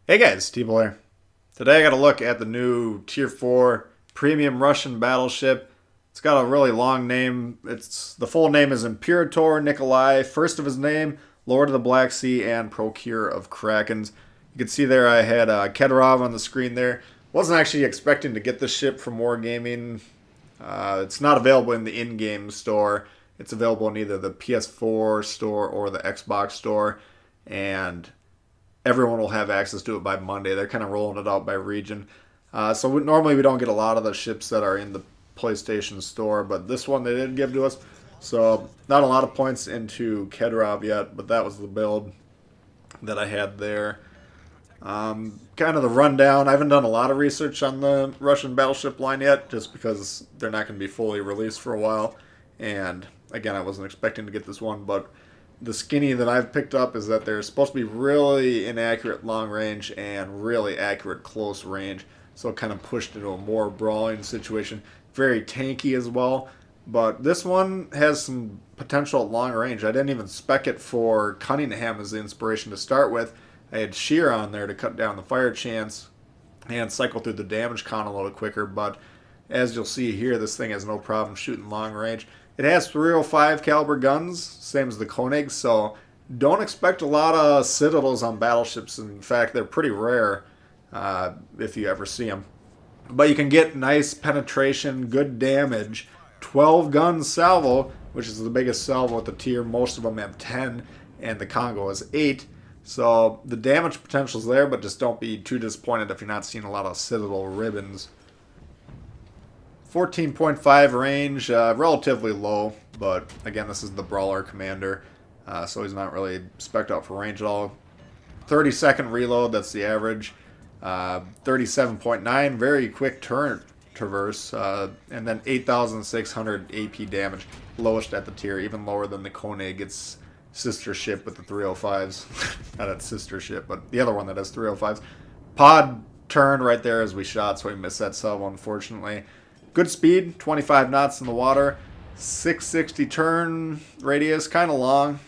Hey guys, T-Boy here. Today I got a look at the new Tier 4 Premium Russian Battleship. It's got a really long name. The full name is Imperator Nikolai, first of his name, Lord of the Black Sea, and Procurer of Krakens. You can see there I had Kedorov on the screen there. Wasn't actually expecting to get this ship from Wargaming. It's not available in the in-game store. It's available in either the PS4 store or the Xbox store. And everyone will have access to it by Monday. They're kind of rolling it out by region. Normally we don't get a lot of the ships that are in the PlayStation Store, but this one they did give to us. So not a lot of points into Kedorov yet, but that was the build that I had there. Kind of the rundown. I haven't done a lot of research on the Russian battleship line yet, just because they're not going to be fully released for a while. And again, I wasn't expecting to get this one, but the skinny that I've picked up is that they're supposed to be really inaccurate long range and really accurate close range. So it kind of pushed into a more brawling situation. Very tanky as well. But this one has some potential at long range. I didn't even spec it for Cunningham as the inspiration to start with. I had Shear on there to cut down the fire chance and cycle through the damage con a little quicker. But as you'll see here, this thing has no problem shooting long range. It has 305 caliber guns, same as the Koenig, so don't expect a lot of citadels on battleships. In fact, they're pretty rare if you ever see them. But you can get nice penetration, good damage, 12 gun salvo, which is the biggest salvo at the tier. Most of them have 10, and the Congo has 8. So the damage potential is there, but just don't be too disappointed if you're not seeing a lot of citadel ribbons. 14.5 range, relatively low, but again, this is the Brawler Commander, so he's not really spec'd out for range at all. 30-second reload, that's the average. 37.9, very quick turn traverse, and then 8,600 AP damage, lowest at the tier, even lower than the Koenig, its sister ship with the 305s. Not its sister ship, but the other one that has 305s. Pod turn right there as we shot, so we missed that salvo, unfortunately. Good speed, 25 knots in the water, 660 turn radius, kind of long,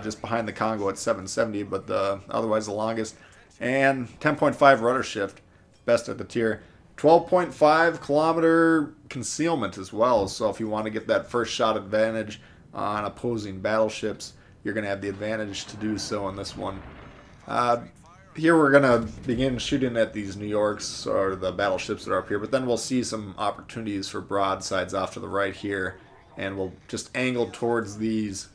just behind the Congo at 770, but otherwise the longest. And 10.5 rudder shift, best at the tier. 12.5 kilometer concealment as well, so if you want to get that first shot advantage on opposing battleships, you're going to have the advantage to do so in this one. Here we're going to begin shooting at these New Yorks, or the battleships that are up here, but then we'll see some opportunities for broadsides off to the right here, and we'll just angle towards these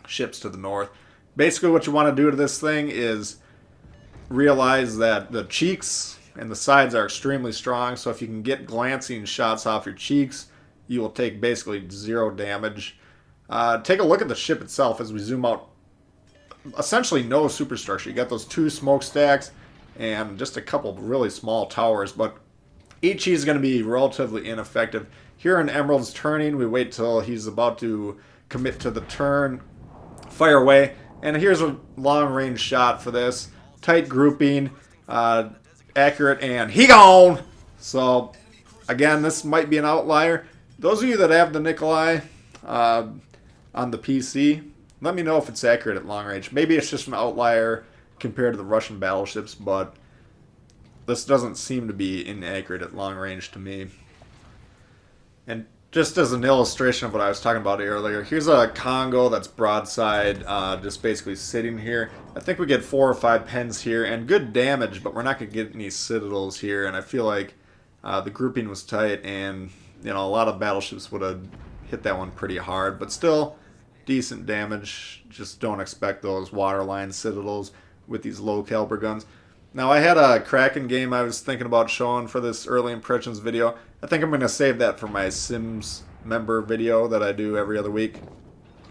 ships to the north. Basically what you want to do to this thing is realize that the cheeks and the sides are extremely strong, so if you can get glancing shots off your cheeks, you will take basically 0 damage. Take a look at the ship itself as we zoom out. Essentially no superstructure. You got those 2 smokestacks and just a couple really small towers, but each is going to be relatively ineffective. Here in Emerald's turning, we wait till he's about to commit to the turn, fire away, and here's a long-range shot for this. Tight grouping, accurate, and he gone! So, again, this might be an outlier. Those of you that have the Nikolai on the PC, let me know if it's accurate at long range. Maybe it's just an outlier compared to the Russian battleships, but this doesn't seem to be inaccurate at long range to me. And just as an illustration of what I was talking about earlier, here's a Congo that's broadside, just basically sitting here. I think we get 4 or 5 pens here, and good damage, but we're not going to get any citadels here, and I feel like the grouping was tight, and a lot of battleships would have hit that one pretty hard, but still decent damage. Just don't expect those waterline citadels with these low caliber guns. Now I had a Kraken game I was thinking about showing for this early impressions video. I think I'm going to save that for my Sims member video that I do every other week.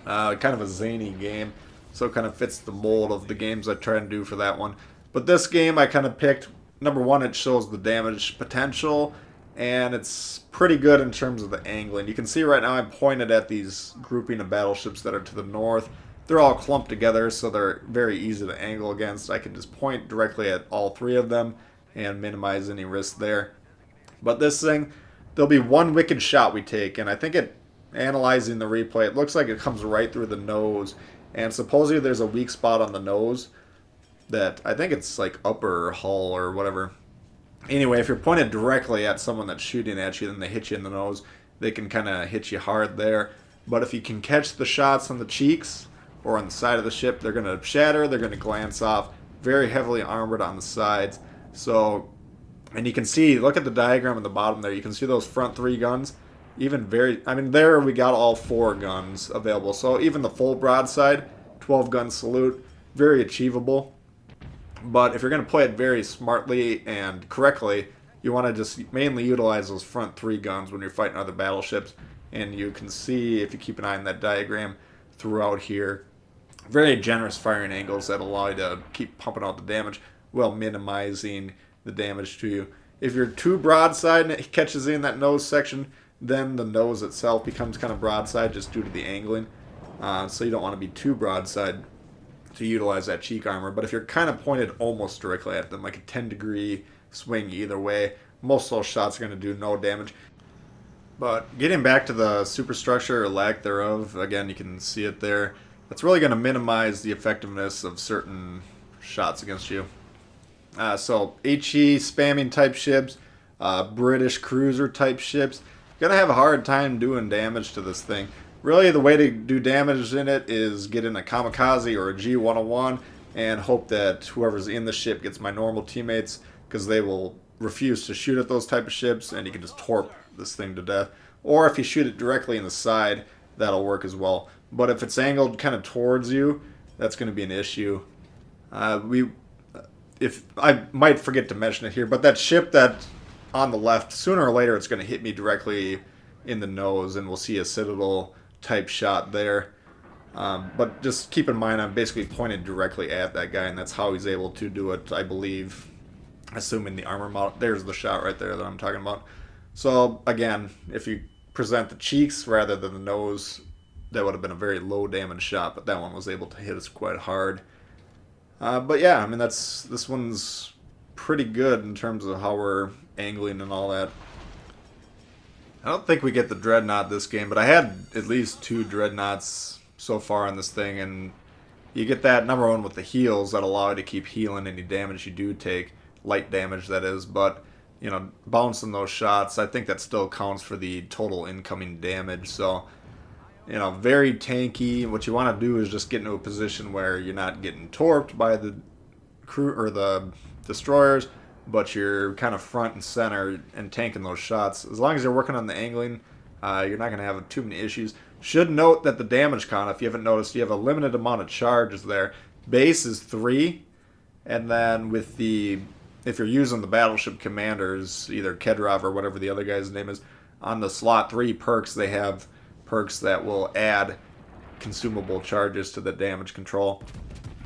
Kind of a zany game, so it kind of fits the mold of the games I try and do for that one. But this game I kind of picked, number one, it shows the damage potential, and it's pretty good in terms of the angling. You can see right now I'm pointed at these grouping of battleships that are to the north. They're all clumped together, so they're very easy to angle against. I can just point directly at all 3 of them and minimize any risk there. But this thing, there'll be one wicked shot we take, and I think analyzing the replay, it looks like it comes right through the nose. And supposedly there's a weak spot on the nose. that I think it's like upper hull or whatever. Anyway, if you're pointed directly at someone that's shooting at you, then they hit you in the nose. They can kind of hit you hard there. But if you can catch the shots on the cheeks or on the side of the ship, they're going to shatter, they're going to glance off. Very heavily armored on the sides. So, and you can see, look at the diagram at the bottom there. You can see those front 3 guns. Even there we got all 4 guns available. So even the full broadside, 12 gun salute, very achievable. But if you're going to play it very smartly and correctly, you want to just mainly utilize those front 3 guns when you're fighting other battleships. And you can see, if you keep an eye on that diagram throughout here, very generous firing angles that allow you to keep pumping out the damage while minimizing the damage to you. If you're too broadside and it catches in that nose section, then the nose itself becomes kind of broadside just due to the angling. So you don't want to be too broadside to utilize that cheek armor. But if you're kind of pointed almost directly at them, like a 10-degree swing either way, most of those shots are going to do no damage. But getting back to the superstructure or lack thereof, again, you can see it there. That's really going to minimize the effectiveness of certain shots against you. So HE spamming type ships, British cruiser type ships, going to have a hard time doing damage to this thing. Really, the way to do damage in it is get in a kamikaze or a G101 and hope that whoever's in the ship gets my normal teammates, because they will refuse to shoot at those type of ships, and you can just torp this thing to death. Or if you shoot it directly in the side, that'll work as well. But if it's angled kind of towards you, that's going to be an issue. If I might forget to mention it here, but that ship that on the left, sooner or later it's going to hit me directly in the nose, and we'll see a Citadel type shot there. But just keep in mind, I'm basically pointed directly at that guy, and that's how he's able to do it, I believe, assuming the armor model. There's the shot right there that I'm talking about. So again, if you present the cheeks rather than the nose, that would have been a very low damage shot, but that one was able to hit us quite hard. But yeah, I mean, this one's pretty good in terms of how we're angling and all that. I don't think we get the Dreadnought this game, but I had at least 2 Dreadnoughts so far on this thing, and you get that, number one, with the heals that allow you to keep healing any damage you do take, light damage that is, but, you know, bouncing those shots, I think that still counts for the total incoming damage, so, you know, very tanky. What you want to do is just get into a position where you're not getting torped by the crew or the destroyers, but you're kind of front and center and tanking those shots. As long as you're working on the angling, you're not going to have too many issues. Should note that the damage count, if you haven't noticed, you have a limited amount of charges there. Base is 3, and then with if you're using the Battleship Commanders, either Kedrov or whatever the other guy's name is, on the slot 3 perks, they have perks that will add consumable charges to the damage control.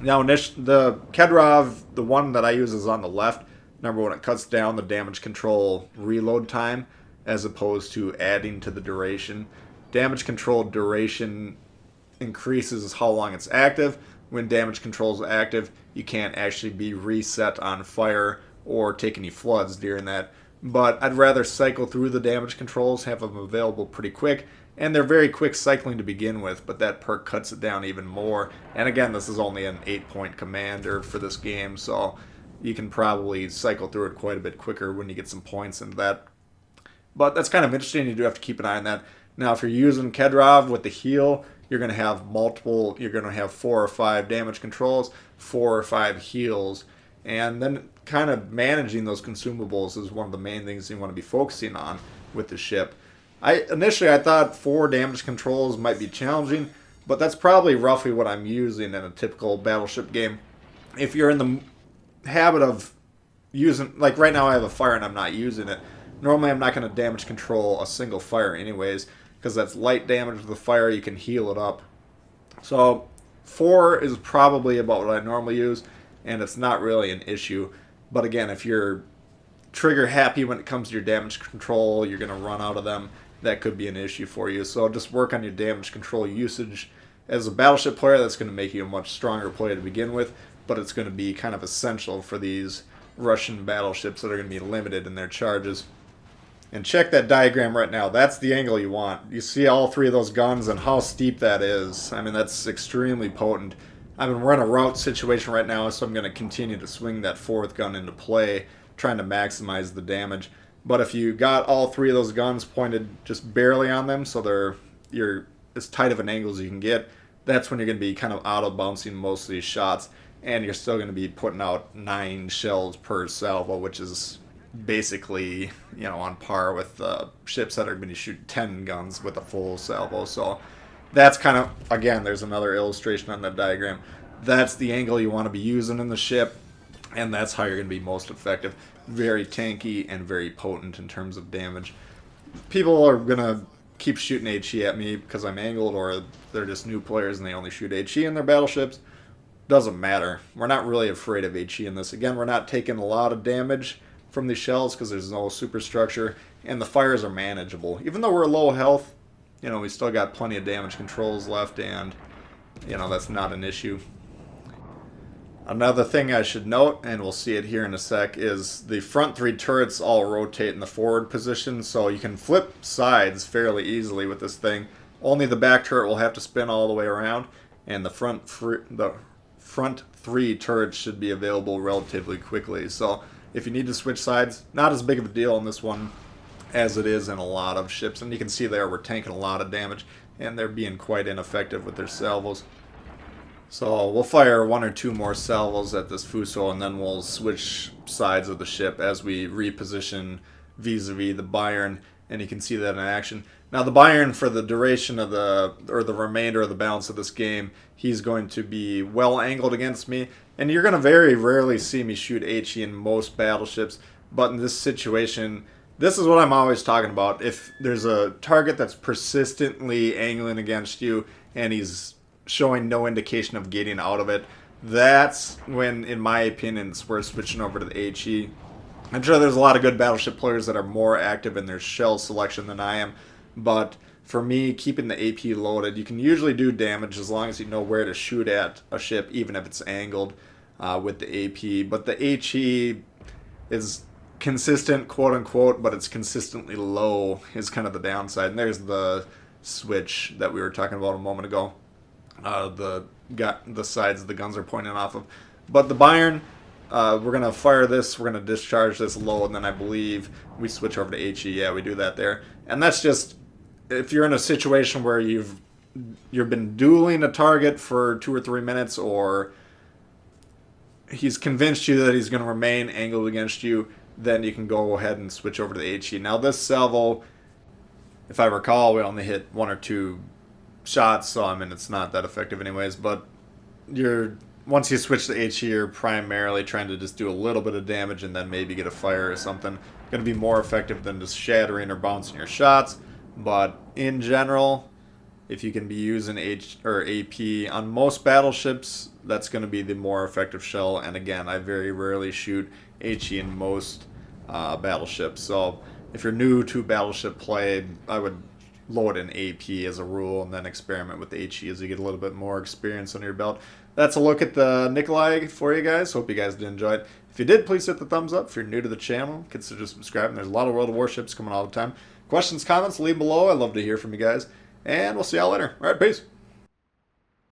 Now, the Kedrov, the one that I use is on the left. Number one, it cuts down the damage control reload time as opposed to adding to the duration. Damage control duration increases how long it's active. When damage control is active, you can't actually be reset on fire or take any floods during that. But I'd rather cycle through the damage controls, have them available pretty quick, and they're very quick cycling to begin with, but that perk cuts it down even more. And again, this is only an 8-point commander for this game, so you can probably cycle through it quite a bit quicker when you get some points into that. But that's kind of interesting. You do have to keep an eye on that. Now, if you're using Kedrov with the heal, you're going to have you're going to have 4 or 5 damage controls, 4 or 5 heals, and then kind of managing those consumables is one of the main things you want to be focusing on with the ship. Initially I thought 4 damage controls might be challenging, but that's probably roughly what I'm using in a typical Battleship game. If you're in the habit of using, like right now I have a fire and I'm not using it. Normally I'm not going to damage control a single fire anyways, because that's light damage with the fire, you can heal it up. So 4 is probably about what I normally use, and it's not really an issue. But again, if you're trigger happy when it comes to your damage control, you're going to run out of them, that could be an issue for you. So just work on your damage control usage. As a Battleship player, that's going to make you a much stronger player to begin with, but it's going to be kind of essential for these Russian battleships that are going to be limited in their charges. And check that diagram right now. That's the angle you want. You see all 3 of those guns and how steep that is. I mean, that's extremely potent. I mean, we're in a rout situation right now, so I'm going to continue to swing that fourth gun into play, trying to maximize the damage. But if you got all three of those guns pointed just barely on them, so you're as tight of an angle as you can get, that's when you're going to be kind of auto bouncing most of these shots, and you're still going to be putting out 9 shells per salvo, which is basically, on par with ships that are going to shoot 10 guns with a full salvo. So that's kind of, again, there's another illustration on that diagram. That's the angle you want to be using in the ship, and that's how you're going to be most effective. Very tanky and very potent in terms of damage. People are going to keep shooting HE at me because I'm angled, or they're just new players and they only shoot HE in their battleships. Doesn't matter. We're not really afraid of HE in this. Again, we're not taking a lot of damage from these shells because there's no superstructure, and the fires are manageable. Even though we're low health, we still got plenty of damage controls left, and that's not an issue. Another thing I should note, and we'll see it here in a sec, is the front 3 turrets all rotate in the forward position, so you can flip sides fairly easily with this thing. Only the back turret will have to spin all the way around, and the front 3 turrets should be available relatively quickly. So if you need to switch sides, not as big of a deal in this one as it is in a lot of ships. And you can see there we're tanking a lot of damage, and they're being quite ineffective with their salvos. So we'll fire 1 or 2 more salvos at this Fuso, and then we'll switch sides of the ship as we reposition vis-a-vis the Bayern, and you can see that in action. Now the Bayern, for the duration of the remainder of the balance of this game, he's going to be well angled against me, and you're going to very rarely see me shoot HE in most battleships, but in this situation, this is what I'm always talking about. If there's a target that's persistently angling against you, and he's showing no indication of getting out of it, that's when, in my opinion, it's worth switching over to the HE. I'm sure there's a lot of good battleship players that are more active in their shell selection than I am, but for me, keeping the AP loaded, you can usually do damage as long as you know where to shoot at a ship, even if it's angled with the AP. But the HE is consistent, quote-unquote, but it's consistently low is kind of the downside. And there's the switch that we were talking about a moment ago. The sides the guns are pointing off of. But the Bayern, we're going to fire this, we're going to discharge this low, and then I believe we switch over to HE. Yeah, we do that there. And that's just, if you're in a situation where you've been dueling a target for 2 or 3 minutes, or he's convinced you that he's going to remain angled against you, then you can go ahead and switch over to the HE. Now this salvo, if I recall, we only hit 1 or 2 shots, so I mean it's not that effective anyways, but once you switch to HE, you're primarily trying to just do a little bit of damage and then maybe get a fire or something. Going to be more effective than just shattering or bouncing your shots, but in general, if you can be using AP on most battleships, that's going to be the more effective shell. And again, I very rarely shoot HE in most battleships, so if you're new to battleship play, I would load an AP as a rule and then experiment with HE as you get a little bit more experience under your belt. That's a look at the Nikolai for you guys. Hope you guys did enjoy it. If you did, please hit the thumbs up. If you're new to the channel, consider subscribing. There's a lot of World of Warships coming all the time. Questions, comments, leave below. I'd love to hear from you guys. And we'll see y'all later. All right, peace.